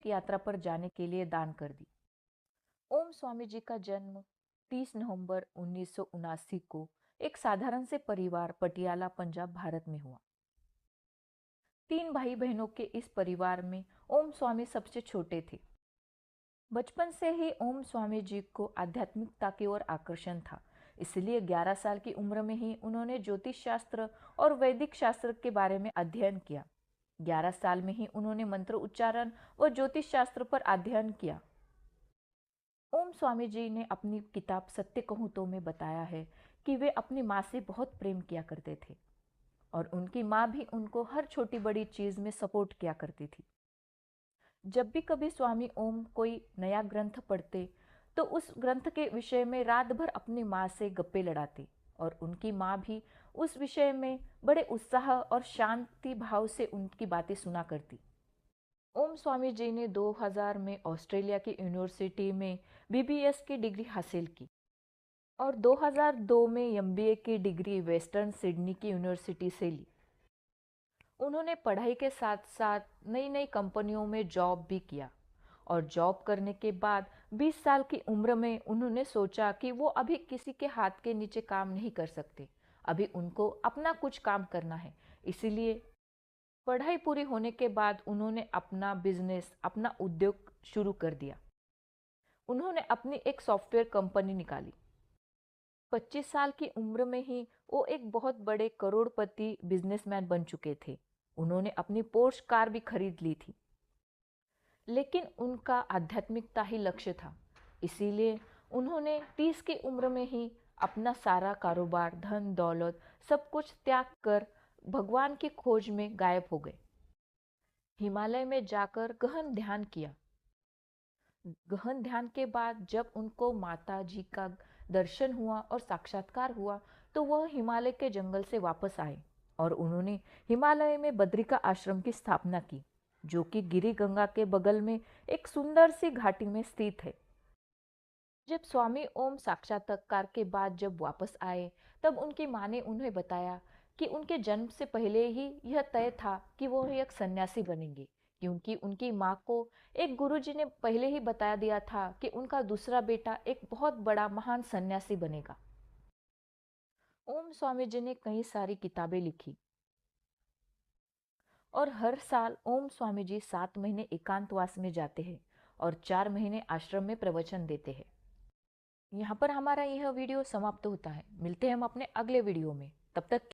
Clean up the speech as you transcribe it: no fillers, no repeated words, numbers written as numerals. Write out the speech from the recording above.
धार्मिक यात्रा पर जाने के लिए दान कर दी। ओम स्वामी जी का जन्म 30 नवंबर 1979 को एक साधारण से परिवार पटियाला पंजाब भारत में हुआ। 3 भाई बहनों के इस परिवार में ओम स्वामी सबसे छोटे थे। बचपन से ही ओम स्वामी जी को आध्यात्मिकता की ओर आकर्षण था, इसलिए 11 साल की उम्र में ही उन्होंने ज्योतिष शास्त्र और वैदिक शास्त्र के बारे में अध्ययन किया। 11 साल में ही उन्होंने मंत्र उच्चारण व ज्योतिष शास्त्र पर अध्ययन किया। ओम स्वामी जी ने अपनी किताब सत्य कहूँ तो में बताया है कि वे अपनी माँ से बहुत प्रेम किया करते थे और उनकी माँ भी उनको हर छोटी बड़ी चीज में सपोर्ट किया करती थी। जब भी कभी स्वामी ओम कोई नया ग्रंथ पढ़ते तो उस ग्रंथ के विषय में रात भर अपनी माँ से गप्पे लड़ाते और उनकी माँ भी उस विषय में बड़े उत्साह और शांति भाव से उनकी बातें सुना करती। ओम स्वामी जी ने 2000 में ऑस्ट्रेलिया की यूनिवर्सिटी में बीबीएस की डिग्री हासिल की और 2002 में एमबीए की डिग्री वेस्टर्न सिडनी की यूनिवर्सिटी से ली। उन्होंने पढ़ाई के साथ साथ नई नई कंपनियों में जॉब भी किया और जॉब करने के बाद 20 साल की उम्र में उन्होंने सोचा कि वो अभी किसी के हाथ के नीचे काम नहीं कर सकते, अभी उनको अपना कुछ काम करना है। इसीलिए पढ़ाई पूरी होने के बाद उन्होंने अपना बिजनेस, अपना उद्योग शुरू कर दिया। उन्होंने अपनी एक सॉफ्टवेयर कंपनी निकाली। 25 साल की उम्र में ही वो एक बहुत बड़े करोड़पति बिजनेसमैन बन चुके थे। उन्होंने अपनी पोर्श कार भी खरीद ली थी। लेकिन उनका आध्यात्मिकता ही लक्ष्य था, इसीलिए उन्होंने 30 की उम्र में ही अपना सारा कारोबार, धन दौलत सब कुछ त्याग कर भगवान की खोज में गायब हो गए। हिमालय में जाकर गहन ध्यान किया। गहन ध्यान के बाद जब उनको माता जी का दर्शन हुआ और साक्षात्कार हुआ तो वह हिमालय के जंगल से वापस आए और उन्होंने हिमालय में बद्रिका आश्रम की स्थापना की, जो कि गिरी गंगा के बगल में एक सुंदर सी घाटी में स्थित है। जब स्वामी ओम साक्षात्कार के बाद जब वापस आए तब उनकी माँ ने उन्हें बताया कि उनके जन्म से पहले ही यह तय था कि वो एक सन्यासी बनेंगे, क्योंकि उनकी माँ को एक गुरुजी ने पहले ही बता दिया था कि उनका दूसरा बेटा एक बहुत बड़ा महान सन्यासी बनेगा। ओम स्वामी जी ने कई सारी किताबें लिखी और हर साल ओम स्वामी जी 7 महीने एकांतवास में जाते हैं और 4 महीने आश्रम में प्रवचन देते हैं। यहाँ पर हमारा यह वीडियो समाप्त होता है। मिलते हैं हम अपने अगले वीडियो में, तब तक